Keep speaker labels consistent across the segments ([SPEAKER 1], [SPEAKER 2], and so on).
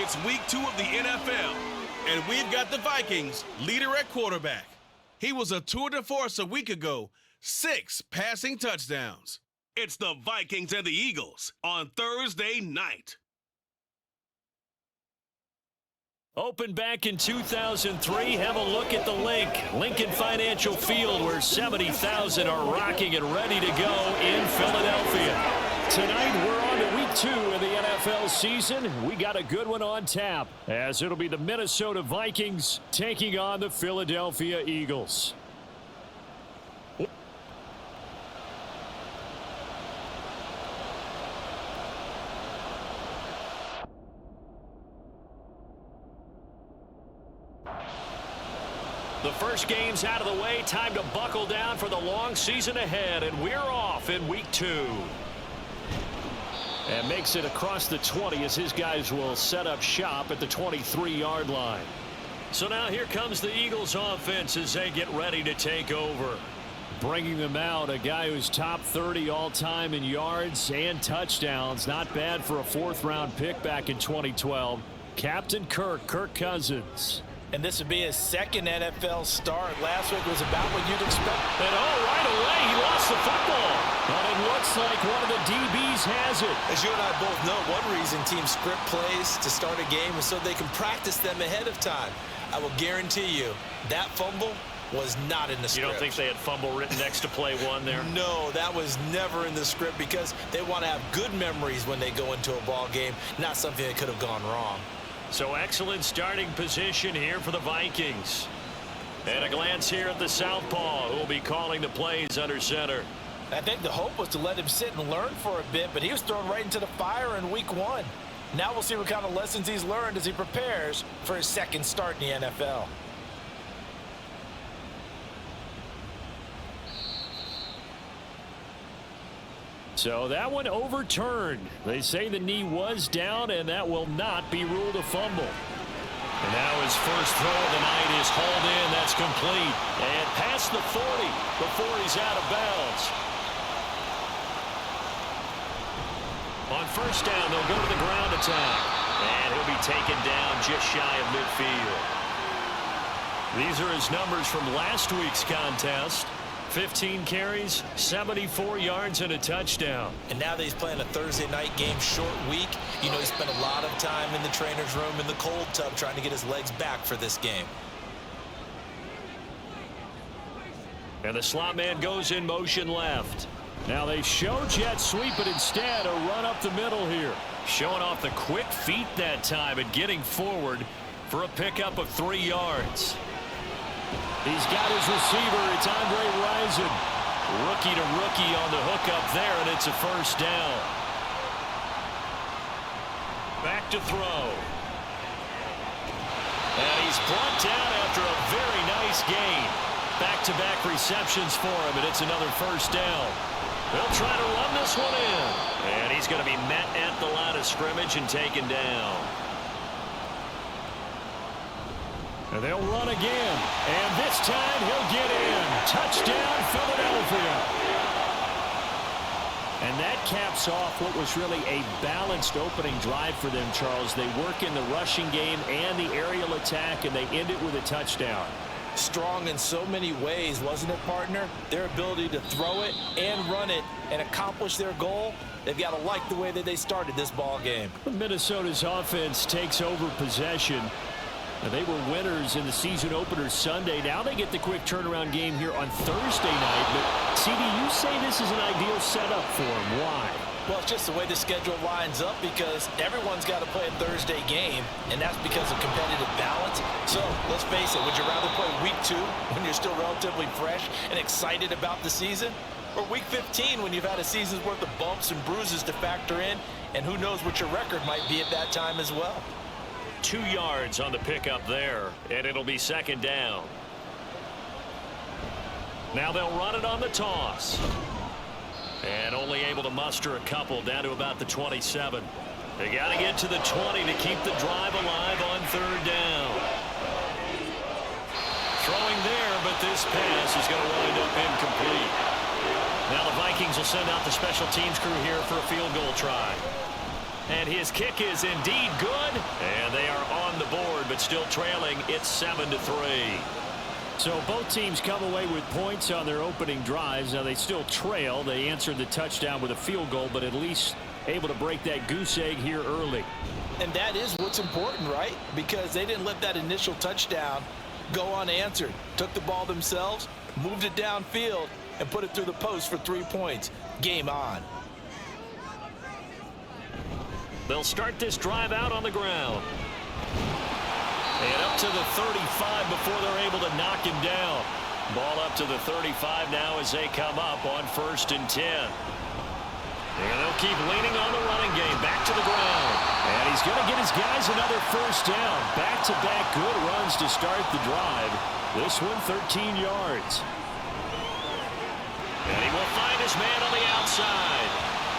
[SPEAKER 1] It's week 2 of the NFL, and we've got the Vikings leader at quarterback. He was a tour de force a week ago, 6 passing touchdowns. It's the Vikings and the Eagles on Thursday night.
[SPEAKER 2] Opened back in 2003, have a look at the Lincoln Financial Field, where 70,000 are rocking and ready to go in Philadelphia. Tonight, we're on to week 2 of the NFL season. We got a good one on tap, as it'll be the Minnesota Vikings taking on the Philadelphia Eagles. The first game's out of the way. Time to buckle down for the long season ahead, and we're off in week 2. And makes it across the 20 as his guys will set up shop at the 23-yard line. So now here comes the Eagles offense as they get ready to take over. Bringing them out, a guy who's top 30 all-time in yards and touchdowns. Not bad for a 4th-round pick back in 2012. Captain Kirk Cousins.
[SPEAKER 3] And this would be his 2nd NFL start. Last week was about what you'd expect.
[SPEAKER 2] And right away, he lost the football. But it looks like one of the DBs has it.
[SPEAKER 3] As you and I both know, one reason teams script plays to start a game is so they can practice them ahead of time. I will guarantee you that fumble was not in the script.
[SPEAKER 2] You don't think they had fumble written next to play 1 there?
[SPEAKER 3] No, that was never in the script because they want to have good memories when they go into a ball game, not something that could have gone wrong.
[SPEAKER 2] So excellent starting position here for the Vikings. And a glance here at the southpaw, who will be calling the plays under center.
[SPEAKER 3] I think the hope was to let him sit and learn for a bit, but he was thrown right into the fire in week 1. Now we'll see what kind of lessons he's learned as he prepares for his 2nd start in the NFL.
[SPEAKER 2] So that one overturned. They say the knee was down, and that will not be ruled a fumble. And now his first throw of the night is hauled in. That's complete. And past the 40 before he's out of bounds. On first down, they'll go to the ground attack. And he'll be taken down just shy of midfield. These are his numbers from last week's contest. 15 carries, 74 yards, and a touchdown.
[SPEAKER 3] And now that he's playing a Thursday night game, short week, you know he spent a lot of time in the trainer's room in the cold tub trying to get his legs back for this game.
[SPEAKER 2] And the slot man goes in motion left. Now they show jet sweep, but instead a run up the middle here. Showing off the quick feet that time and getting forward for a pickup of 3 yards. He's got his receiver. It's Andre Rison. Rookie to rookie on the hook up there, and it's a first down. Back to throw. And he's brought down after a very nice gain. Back-to-back receptions for him, and it's another first down. They'll try to run this one in. And he's going to be met at the line of scrimmage and taken down. And they'll run again. And this time he'll get in. Touchdown, Philadelphia. And that caps off what was really a balanced opening drive for them, Charles. They work in the rushing game and the aerial attack, and they end it with a touchdown.
[SPEAKER 3] Strong in so many ways, wasn't it, partner? Their ability to throw it and run it and accomplish their goal, they've got to like the way that they started this ball game.
[SPEAKER 2] Minnesota's offense takes over possession. They were winners in the season opener Sunday. Now they get the quick turnaround game here on Thursday night. But, CD, you say this is an ideal setup for them. Why?
[SPEAKER 3] Well, it's just the way the schedule lines up because everyone's got to play a Thursday game, and that's because of competitive balance. So, let's face it, would you rather play week 2 when you're still relatively fresh and excited about the season? Or week 15 when you've had a season's worth of bumps and bruises to factor in, and who knows what your record might be at that time as well?
[SPEAKER 2] 2 yards on the pickup there, and it'll be second down. Now they'll run it on the toss. And only able to muster a couple down to about the 27. They got to get to the 20 to keep the drive alive on third down. Throwing there, but this pass is going to wind up incomplete. Now the Vikings will send out the special teams crew here for a field goal try. And his kick is indeed good. And they are on the board, but still trailing. It's 7-3. So both teams come away with points on their opening drives. Now they still trail. They answered the touchdown with a field goal, but at least able to break that goose egg here early.
[SPEAKER 3] And that is what's important, right? Because they didn't let that initial touchdown go unanswered. Took the ball themselves, moved it downfield, and put it through the post for 3 points. Game on.
[SPEAKER 2] They'll start this drive out on the ground. And up to the 35 before they're able to knock him down. Ball up to the 35 now as they come up on 1st and 10. And they'll keep leaning on the running game. Back to the ground. And he's going to get his guys another 1st down. Back-to-back good runs to start the drive. This one 13 yards. And he will find his man on the outside.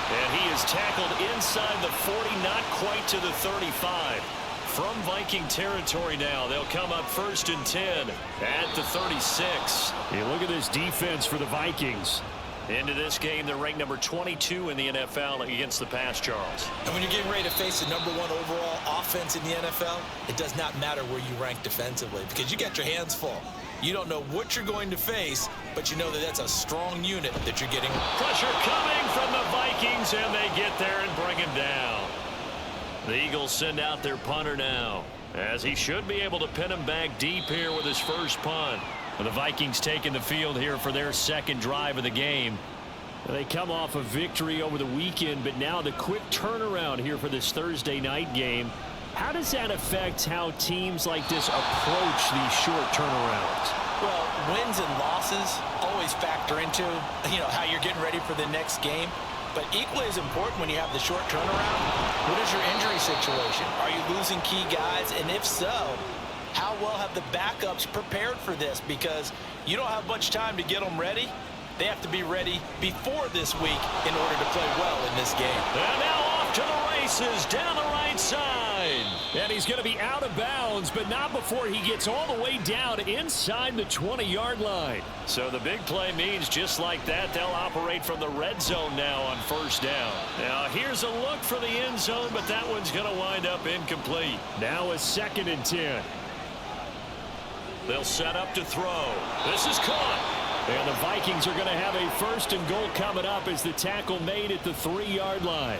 [SPEAKER 2] And he is tackled inside the 40, not quite to the 35. From Viking territory now, they'll come up 1st and 10 at the 36.
[SPEAKER 4] Hey, look at this defense for the Vikings.
[SPEAKER 2] Into this game, they're ranked number 22 in the NFL against the pass, Charles.
[SPEAKER 3] And when you're getting ready to face the #1 overall offense in the NFL, it does not matter where you rank defensively because you got your hands full. You don't know what you're going to face, but you know that that's a strong unit that you're getting.
[SPEAKER 2] Pressure coming from the Vikings, and they get there and bring him down. The Eagles send out their punter now, as he should be able to pin him back deep here with his first punt. The Vikings taking the field here for their 2nd drive of the game. They come off a victory over the weekend, but now the quick turnaround here for this Thursday night game. How does that affect how teams like this approach these short turnarounds?
[SPEAKER 3] Well, wins and losses always factor into, how you're getting ready for the next game. But equally as important when you have the short turnaround, what is your injury situation? Are you losing key guys? And if so, how well have the backups prepared for this? Because you don't have much time to get them ready. They have to be ready before this week in order to play well in this game.
[SPEAKER 2] And now off to the races down the right side.
[SPEAKER 4] And he's going to be out of bounds, but not before he gets all the way down inside the 20-yard line.
[SPEAKER 2] So the big play means just like that, they'll operate from the red zone now on 1st down. Now here's a look for the end zone, but that one's going to wind up incomplete.
[SPEAKER 4] Now a 2nd and 10.
[SPEAKER 2] They'll set up to throw. This is caught.
[SPEAKER 4] And the Vikings are going to have a 1st and goal coming up as the tackle made at the 3-yard line.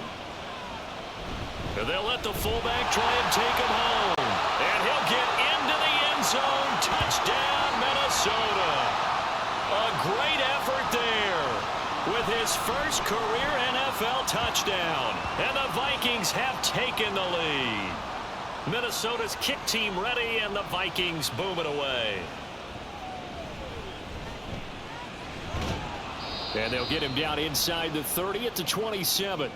[SPEAKER 2] And they'll let the fullback try and take him home. And he'll get into the end zone. Touchdown, Minnesota. A great effort there with his first career NFL touchdown. And the Vikings have taken the lead. Minnesota's kick team ready, and the Vikings boom it away.
[SPEAKER 4] And they'll get him down inside the 30 at the 27.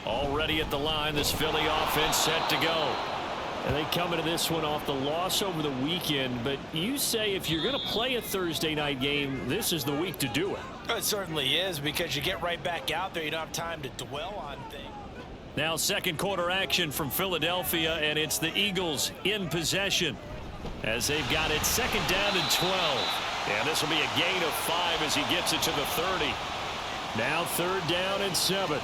[SPEAKER 2] Already at the line, this Philly offense set to go.
[SPEAKER 4] And they come into this one off the loss over the weekend. But you say if you're going to play a Thursday night game, this is the week to do it.
[SPEAKER 3] It certainly is because you get right back out there. You don't have time to dwell on things.
[SPEAKER 2] Now 2nd quarter action from Philadelphia, and it's the Eagles in possession as they've got it 2nd down and 12. And this will be a gain of 5 as he gets it to the 30.
[SPEAKER 4] Now 3rd down and 7.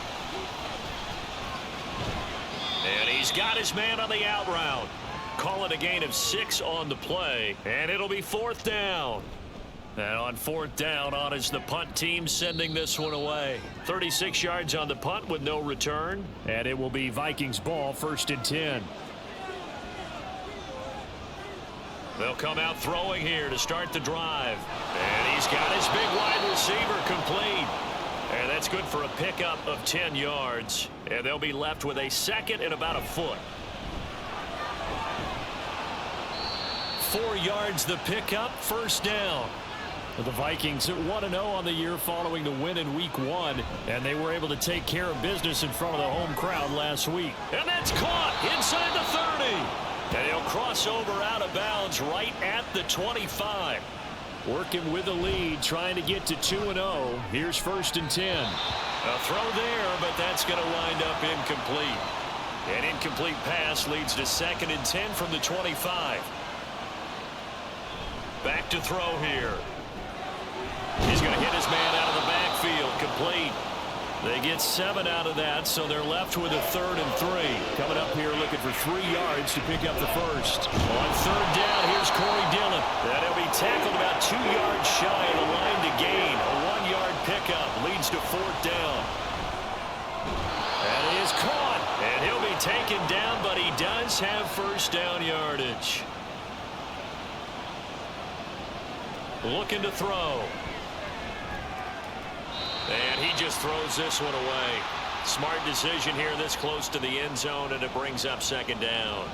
[SPEAKER 2] And he's got his man on the out route. Call it a gain of 6 on the play, and it'll be 4th down. And on 4th down, on is the punt team sending this one away. 36 yards on the punt with no return.
[SPEAKER 4] And it will be Vikings ball, 1st and 10.
[SPEAKER 2] They'll come out throwing here to start the drive. And he's got his big wide receiver complete. And that's good for a pickup of 10 yards. And they'll be left with a 2nd and about a foot. 4 yards the pickup, 1st down.
[SPEAKER 4] The Vikings at 1-0 on the year following the win in week 1. And they were able to take care of business in front of the home crowd last week.
[SPEAKER 2] And that's caught inside the 30. And he'll cross over out of bounds right at the 25.
[SPEAKER 4] Working with the lead, trying to get to 2-0. Here's 1st and 10.
[SPEAKER 2] A throw there, but that's going to wind up incomplete. An incomplete pass leads to 2nd and 10 from the 25. Back to throw here. He's going to hit his man out of the backfield, complete. They get 7 out of that, so they're left with a 3rd and 3.
[SPEAKER 4] Coming up here looking for 3 yards to pick up the first.
[SPEAKER 2] On 3rd down, here's Corey Dillon. And he'll be tackled about 2 yards shy of the line to gain. A 1-yard pickup leads to 4th down. And he is caught. And he'll be taken down, but he does have first down yardage. Looking to throw. And he just throws this one away. Smart decision here this close to the end zone, and it brings up 2nd down.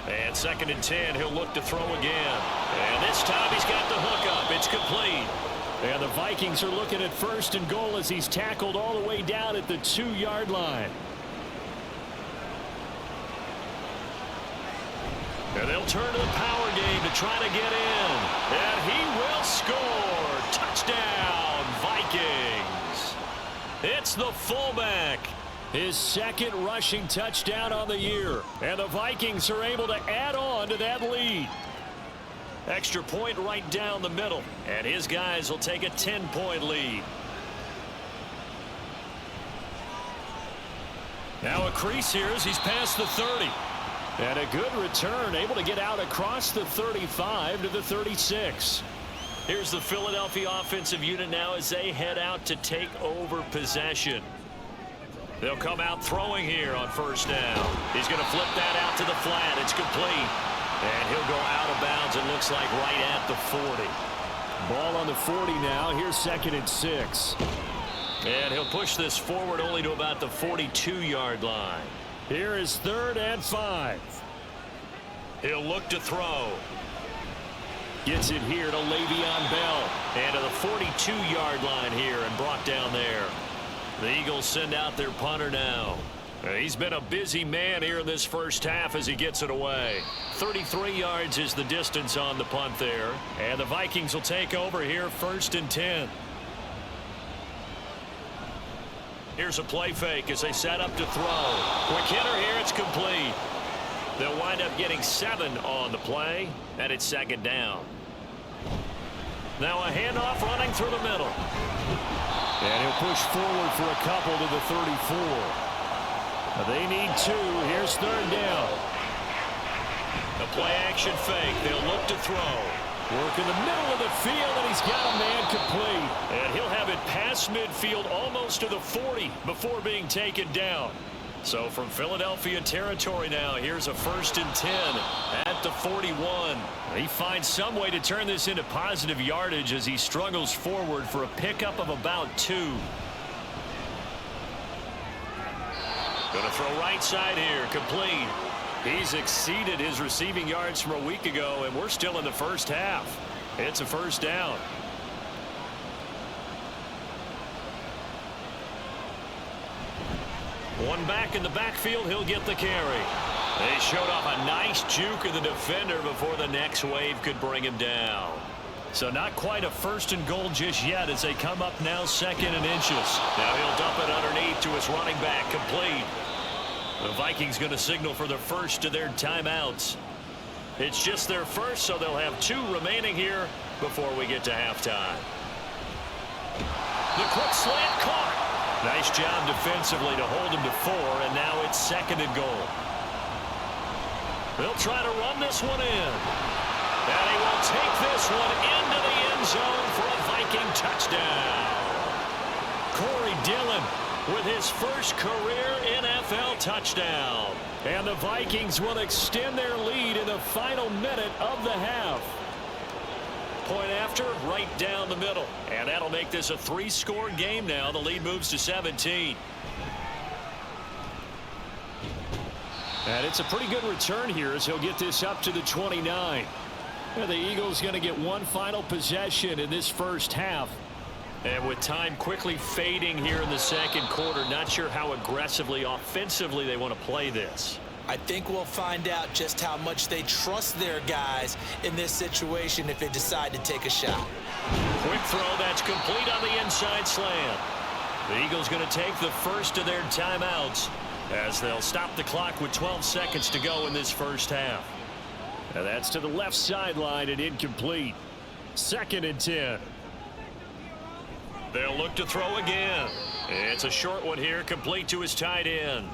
[SPEAKER 2] And 2nd and 10, he'll look to throw again. And this time he's got the hook up. It's complete.
[SPEAKER 4] And the Vikings are looking at 1st and goal as he's tackled all the way down at the 2-yard line.
[SPEAKER 2] And they'll turn to the power game to try to get in. And he will score. Touchdown, Vikings. It's the fullback.
[SPEAKER 4] His 2nd rushing touchdown on the year. And the Vikings are able to add on to that lead.
[SPEAKER 2] Extra point right down the middle. And his guys will take a 10-point lead. Now a crease here as he's past the 30.
[SPEAKER 4] And a good return, able to get out across the 35 to the 36.
[SPEAKER 2] Here's the Philadelphia offensive unit now as they head out to take over possession. They'll come out throwing here on 1st down. He's going to flip that out to the flat. It's complete. And he'll go out of bounds, it looks like, right at the 40.
[SPEAKER 4] Ball on the 40 now. Here's 2nd and 6.
[SPEAKER 2] And he'll push this forward only to about the 42-yard line.
[SPEAKER 4] Here is 3rd and 5.
[SPEAKER 2] He'll look to throw.
[SPEAKER 4] Gets it here to Le'Veon Bell.
[SPEAKER 2] And to the 42-yard line here and brought down there. The Eagles send out their punter now. He's been a busy man here in this first half as he gets it away. 33 yards is the distance on the punt there. And the Vikings will take over here 1st and 10. Here's a play fake as they set up to throw. Quick hitter here, it's complete. They'll wind up getting 7 on the play, and it's 2nd down. Now a handoff running through the middle.
[SPEAKER 4] And he'll push forward for a couple to the 34. They need 2. Here's 3rd down.
[SPEAKER 2] A play action fake. They'll look to throw.
[SPEAKER 4] Work in the middle of the field, and he's got a man complete.
[SPEAKER 2] And he'll have it past midfield almost to the 40 before being taken down. So from Philadelphia territory now, here's a 1st and 10 at the 41. He finds some way to turn this into positive yardage as he struggles forward for a pickup of about 2. Going to throw right side here, complete. He's exceeded his receiving yards from a week ago, and we're still in the first half. It's a 1st down. One back in the backfield, he'll get the carry. They showed off a nice juke of the defender before the next wave could bring him down. So not quite a 1st and goal just yet as they come up now 2nd and inches. Now he'll dump it underneath to his running back, complete. The Vikings going to signal for the first of their timeouts. It's just their first, so they'll have 2 remaining here before we get to halftime. The quick slant caught. Nice job defensively to hold him to 4, and now it's 2nd and goal. They'll try to run this one in. And he will take this one into the end zone for a Viking touchdown. Corey Dillon with his first career NFL touchdown.
[SPEAKER 4] And the Vikings will extend their lead in the final minute of the half.
[SPEAKER 2] Point after, right down the middle. And that'll make this a 3-score game now. The lead moves to 17.
[SPEAKER 4] And it's a pretty good return here as he'll get this up to the 29. And the Eagles going to get one final possession in this first half.
[SPEAKER 2] And with time quickly fading here in the second quarter, not sure how aggressively, offensively they want to play this.
[SPEAKER 3] I think we'll find out just how much they trust their guys in this situation if they decide to take a shot.
[SPEAKER 2] Quick throw, that's complete on the inside slant. The Eagles going to take the first of their timeouts as they'll stop the clock with 12 seconds to go in this first half.
[SPEAKER 4] And that's to the left sideline and incomplete. 2nd and 10.
[SPEAKER 2] They'll look to throw again. It's a short one here, complete to his tight end.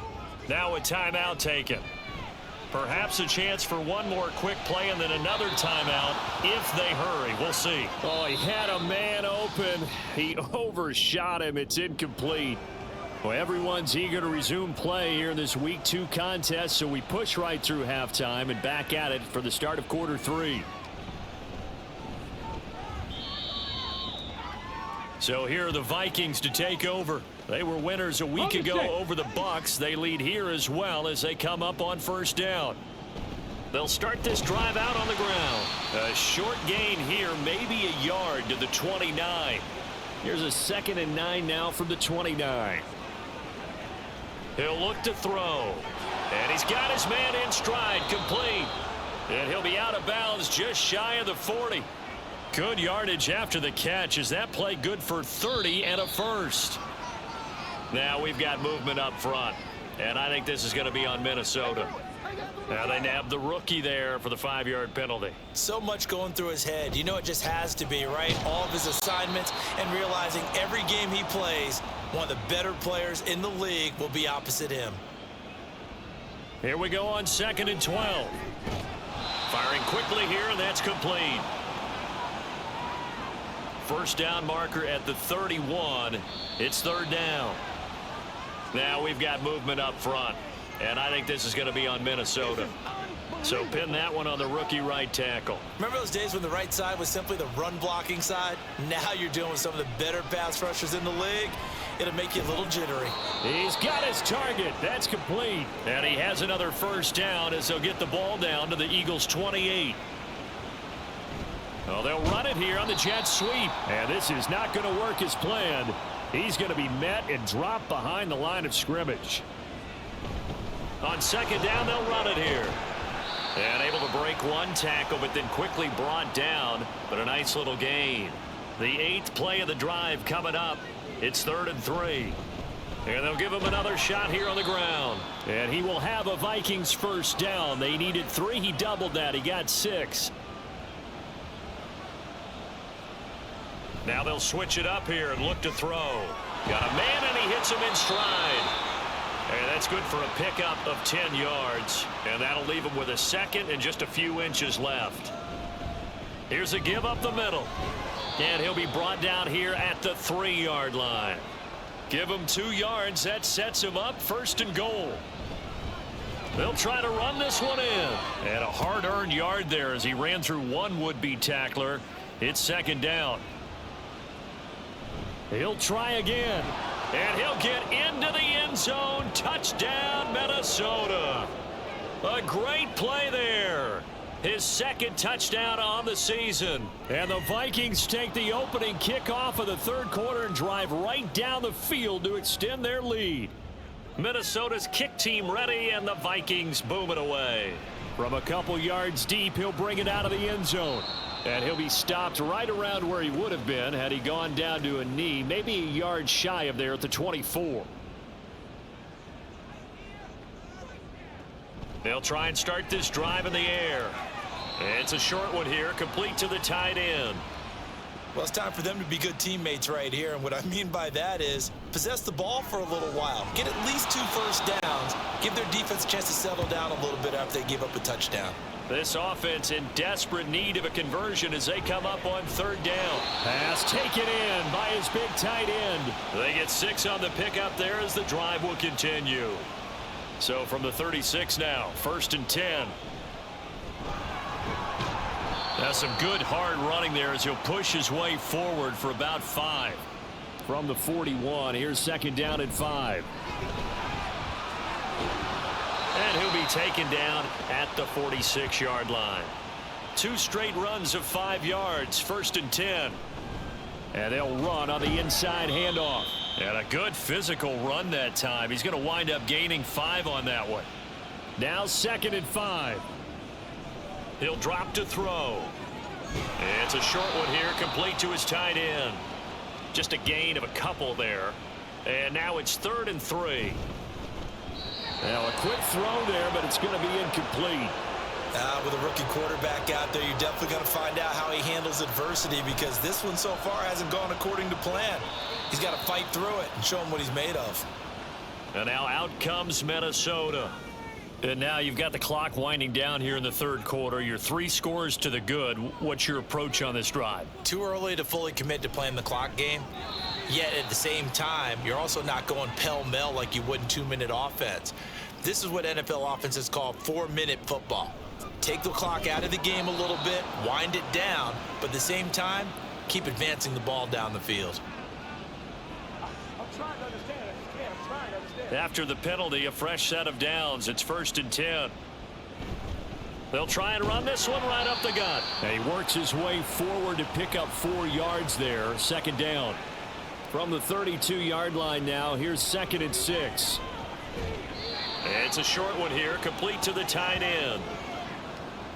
[SPEAKER 2] Now a timeout taken. Perhaps a chance for one more quick play and then another timeout if they hurry. We'll see.
[SPEAKER 4] Oh, he had a man open. He overshot him. It's incomplete. Well, everyone's eager to resume play here in this Week 2 contest, so we push right through halftime and back at it for the start of quarter 3. So here are the Vikings to take over. They were winners a week ago over the Bucs. They lead here as well as they come up on first down. They'll start this drive out on the ground. A short gain here, maybe a yard to the 29. Here's a 2nd and 9 now from the 29. He'll look to throw. And he's got his man in stride, complete. And he'll be out of bounds just shy of the 40. Good yardage after the catch. Is that play good for 30 and a first? Now we've got movement up front. And I think this is going to be on Minnesota. Now they nabbed the rookie there for the 5-yard penalty.
[SPEAKER 3] So much going through his head. You know it just has to be, right? All of his assignments and realizing every game he plays, one of the better players in the league will be opposite him.
[SPEAKER 2] Here we go on 2nd and 12. Firing quickly here, and that's complete. First down marker at the 31. It's 3rd down. Now we've got movement up front. And I think this is going to be on Minnesota. So pin that one on the rookie right tackle.
[SPEAKER 3] Remember those days when the right side was simply the run-blocking side? Now you're dealing with some of the better pass rushers in the league. It'll make you a little jittery.
[SPEAKER 4] He's got his target. That's complete.
[SPEAKER 2] And he has another first down as they'll get the ball down to the Eagles' 28. Well, they'll run it here on the jet sweep.
[SPEAKER 4] And this is not going to work as planned. He's going to be met and dropped behind the line of scrimmage.
[SPEAKER 2] On 2nd down, they'll run it here. And able to break one tackle, but then quickly brought down. But a nice little gain. The 8th play of the drive coming up. It's 3rd and 3. And they'll give him another shot here on the ground.
[SPEAKER 4] And he will have a Vikings first down. They needed 3. He doubled that. He got 6.
[SPEAKER 2] Now they'll switch it up here and look to throw. Got a man, and he hits him in stride. And that's good for a pickup of 10 yards. And that'll leave him with a 2nd and just a few inches left. Here's a give up the middle. And he'll be brought down here at the 3-yard line. Give him 2 yards. That sets him up 1st and goal. They'll try to run this one in. And a hard-earned yard there as he ran through one would-be tackler. It's 2nd down.
[SPEAKER 4] He'll try again.
[SPEAKER 2] And he'll get into the end zone. Touchdown, Minnesota. A great play there. His 2nd touchdown on the season.
[SPEAKER 4] And the Vikings take the opening kickoff of the 3rd quarter and drive right down the field to extend their lead.
[SPEAKER 2] Minnesota's kick team ready, and the Vikings boom it away.
[SPEAKER 4] From a couple yards deep, he'll bring it out of the end zone. And he'll be stopped right around where he would have been had he gone down to a knee, maybe a yard shy of there at the 24.
[SPEAKER 2] They'll try and start this drive in the air. It's a short one here, complete to the tight end.
[SPEAKER 3] Well, it's time for them to be good teammates right here. And what I mean by that is possess the ball for a little while. Get at least 2 first downs. Give their defense a chance to settle down a little bit after they give up a touchdown.
[SPEAKER 2] This offense in desperate need of a conversion as they come up on 3rd down.
[SPEAKER 4] Pass taken in by his big tight end.
[SPEAKER 2] They get 6 on the pickup there as the drive will continue. So from the 36 now, 1st and 10. That's some good hard running there as he'll push his way forward for about 5.
[SPEAKER 4] From the 41, here's 2nd down and 5.
[SPEAKER 2] And he'll be taken down at the 46-yard line. 2 straight runs of 5 yards, 1st and 10.
[SPEAKER 4] And they'll run on the inside handoff.
[SPEAKER 2] And a good physical run that time. He's going to wind up gaining 5 on that one.
[SPEAKER 4] Now 2nd and 5.
[SPEAKER 2] He'll drop to throw. It's a short one here, complete to his tight end. Just a gain of a couple there. And now it's 3rd and 3.
[SPEAKER 4] Well, a quick throw there, but it's going to be incomplete.
[SPEAKER 3] With a rookie quarterback out there, you're definitely going to find out how he handles adversity, because this one so far hasn't gone according to plan. He's got to fight through it and show him what he's made of.
[SPEAKER 2] And now out comes Minnesota. And now you've got the clock winding down here in the third quarter. You're 3 scores to the good. What's your approach on this drive?
[SPEAKER 3] Too early to fully commit to playing the clock game. Yet at the same time, you're also not going pell-mell like you would in 2-minute offense. This is what NFL offenses call 4-minute football. Take the clock out of the game a little bit, wind it down, but at the same time, keep advancing the ball down the field.
[SPEAKER 2] After the penalty, a fresh set of downs. It's 1st and 10. They'll try and run this one right up the gut. And he works his way forward to pick up 4 yards there. 2nd down. From the 32-yard line now, here's 2nd and 6. It's a short one here, complete to the tight end.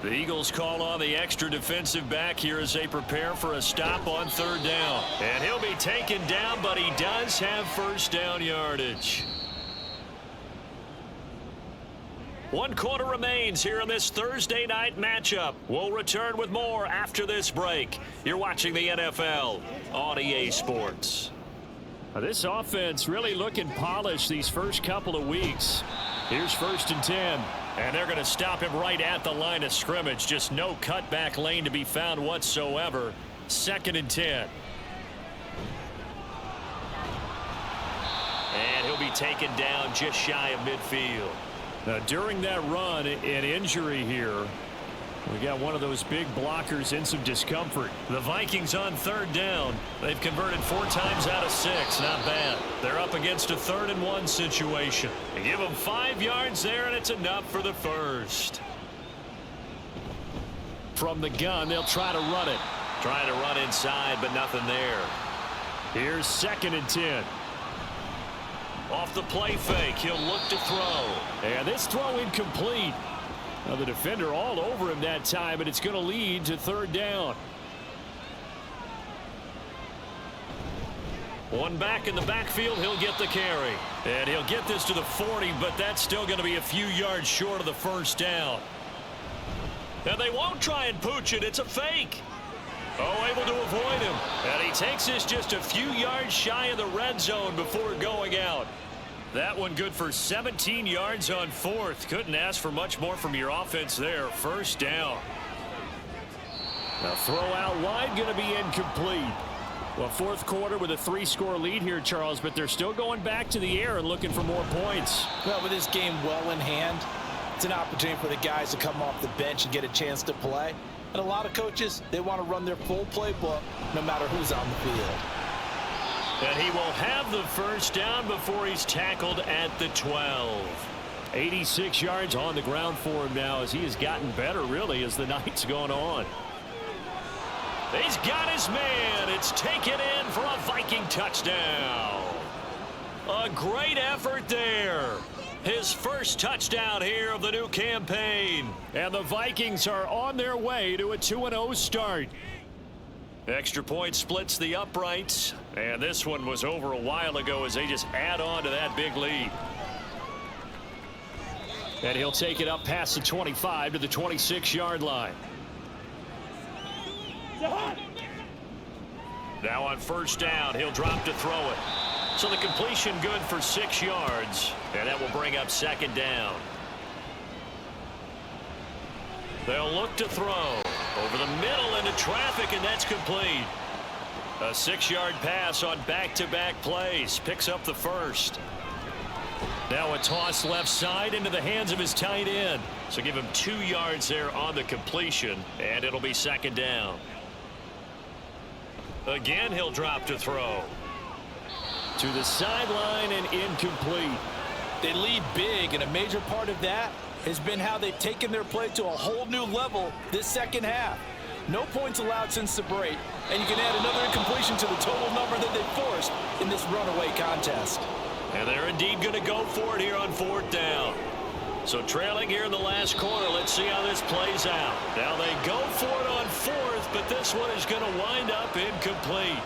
[SPEAKER 2] The Eagles call on the extra defensive back here as they prepare for a stop on 3rd down. And he'll be taken down, but he does have 1st down yardage. 1 quarter remains here in this Thursday night matchup. We'll return with more after this break. You're watching the NFL on EA Sports. This offense really looking polished these first couple of weeks. Here's 1st and 10. And they're going to stop him right at the line of scrimmage. Just no cutback lane to be found whatsoever. 2nd and 10. And he'll be taken down just shy of midfield. Now, during that run, an injury here. We got one of those big blockers in some discomfort. The Vikings on 3rd down. They've converted 4 times out of 6. Not bad. They're up against a 3rd and 1 situation. They give them 5 yards there, and it's enough for the 1st. From the gun, they'll try to run it. Trying to run inside, but nothing there. Here's 2nd and 10. Off the play fake, he'll look to throw. And this throw incomplete. Now the defender all over him that time, but it's going to lead to 3rd down. 1 back in the backfield, he'll get the carry. And he'll get this to the 40, but that's still going to be a few yards short of the 1st down. And they won't try and pooch it, it's a fake. Oh, able to avoid him. And he takes this just a few yards shy of the red zone before going out. That one good for 17 yards on 4th. Couldn't ask for much more from your offense there. 1st down. Now throw out wide, going to be incomplete. Well, 4th quarter with a 3-score lead here, Charles, but they're still going back to the air and looking for more points.
[SPEAKER 3] Well, with this game well in hand, it's an opportunity for the guys to come off the bench and get a chance to play. And a lot of coaches, they want to run their full playbook no matter who's on the field.
[SPEAKER 2] And he will have the 1st down before he's tackled at the 12. 86 yards on the ground for him now as he has gotten better, really, as the night's gone on. He's got his man. It's taken in for a Viking touchdown. A great effort there. His 1st touchdown here of the new campaign. And the Vikings are on their way to a 2-0 start. Extra point splits the uprights. And this one was over a while ago as they just add on to that big lead. And he'll take it up past the 25 to the 26-yard line. Now on 1st down, he'll drop to throw it. So the completion good for 6 yards. And that will bring up 2nd down. They'll look to throw. Over the middle into traffic, and that's complete. A 6-yard pass on back-to-back plays. Picks up the 1st. Now a toss left side into the hands of his tight end. So give him 2 yards there on the completion, and it'll be 2nd down. Again, he'll drop to throw. To the sideline and incomplete.
[SPEAKER 3] They lead big, and a major part of that has been how they've taken their play to a whole new level this 2nd half. No points allowed since the break, and you can add another incompletion to the total number that they forced in this runaway contest.
[SPEAKER 2] And they're indeed going to go for it here on 4th down. So trailing here in the last quarter, let's see how this plays out. Now they go for it on 4th, but this one is going to wind up incomplete.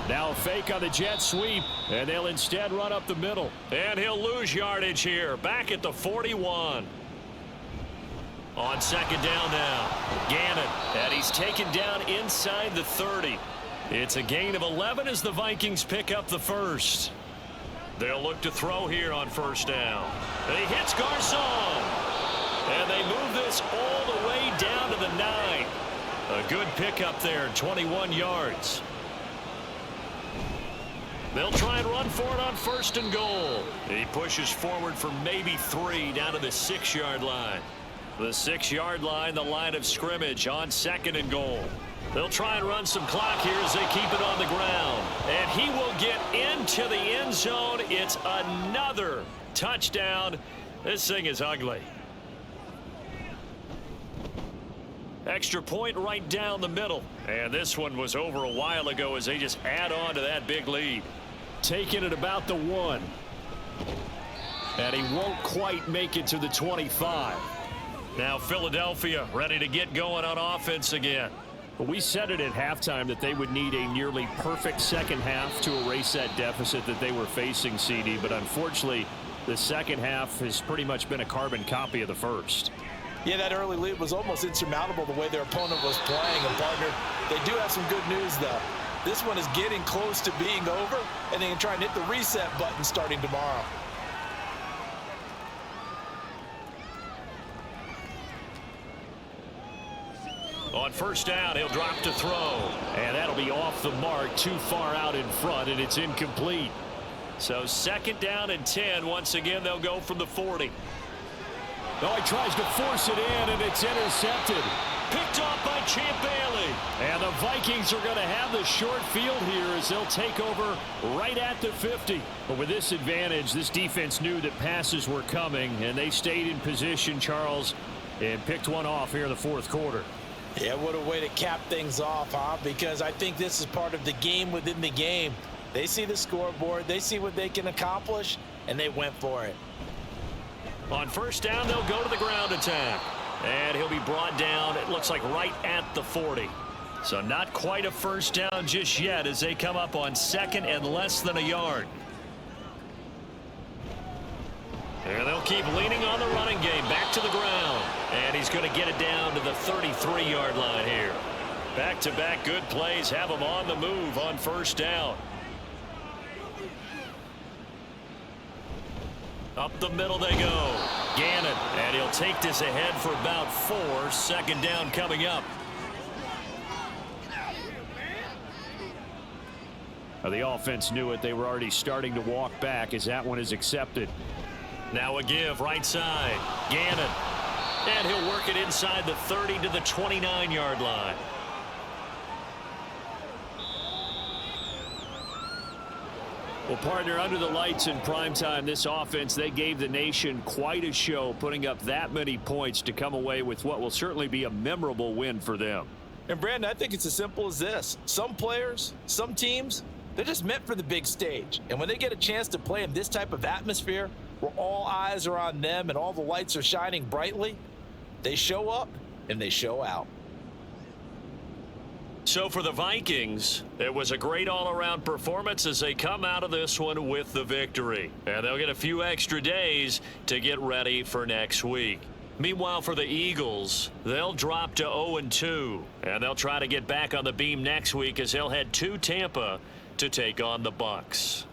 [SPEAKER 2] Now a fake on the jet sweep, and they'll instead run up the middle.
[SPEAKER 4] And he'll lose yardage here, back at the 41. On second down now, Gannon, and he's taken down inside the 30. It's a gain of 11 as the Vikings pick up the first. They'll look to throw here on first down. He hits Garcon, and they move this all the way down to the 9. A good pickup there, 21 yards. They'll try and run for it on first and goal. He pushes forward for maybe 3 down to the 6-yard line. The 6-yard line, the line of scrimmage on second and goal. They'll try and run some clock here as they keep it on the ground. And he will get into the end zone. It's another touchdown. This thing is ugly. Extra point right down the middle. And this one was over a while ago as they just add on to that big lead.
[SPEAKER 2] Taking it about the 1. And he won't quite make it to the 25.
[SPEAKER 4] Now Philadelphia ready to get going on offense again.
[SPEAKER 2] But we said it at halftime that they would need a nearly perfect second half to erase that deficit that they were facing, CD. But unfortunately, the second half has pretty much been a carbon copy of the first.
[SPEAKER 3] Yeah, that early lead was almost insurmountable the way their opponent was playing. And, partner, they do have some good news, though. This one is getting close to being over, and they can try and hit the reset button starting tomorrow.
[SPEAKER 4] On first down, he'll drop to throw.
[SPEAKER 2] And that'll be off the mark, too far out in front, and it's incomplete.
[SPEAKER 4] So second down and 10. Once again, they'll go from the 40.
[SPEAKER 2] Oh, he tries to force it in, and it's intercepted.
[SPEAKER 4] Picked off by Champ Bailey.
[SPEAKER 2] And the Vikings are going to have the short field here as they'll take over right at the 50. But with this advantage, this defense knew that passes were coming, and they stayed in position, Charles, and picked one off here in the fourth quarter.
[SPEAKER 3] Yeah, what a way to cap things off, huh? Because I think this is part of the game within the game. They see the scoreboard, they see what they can accomplish, and they went for it.
[SPEAKER 4] On first down, they'll go to the ground attack. And he'll be brought down, it looks like right at the 40. So not quite a first down just yet as they come up on second and less than a yard. And they'll keep leaning on the running game back to the ground. And he's going to get it down to the 33-yard line here. Back-to-back good plays have him on the move on first down. Up the middle they go. Gannon, and he'll take this ahead for about 4. Second down coming up.
[SPEAKER 2] The offense knew it. They were already starting to walk back as that one is accepted.
[SPEAKER 4] Now a give right side. Gannon. And he'll work it inside the 30 to the 29-yard line.
[SPEAKER 2] Well, partner, under the lights in primetime, this offense, they gave the nation quite a show, putting up that many points to come away with what will certainly be a memorable win for them.
[SPEAKER 3] And, Brandon, I think it's as simple as this. Some players, some teams, they're just meant for the big stage. And when they get a chance to play in this type of atmosphere where all eyes are on them and all the lights are shining brightly, they show up and they show out.
[SPEAKER 4] So for the Vikings, it was a great all-around performance as they come out of this one with the victory. And they'll get a few extra days to get ready for next week. Meanwhile, for the Eagles, they'll drop to 0-2, and they'll try to get back on the beam next week as they'll head to Tampa to take on the Bucs.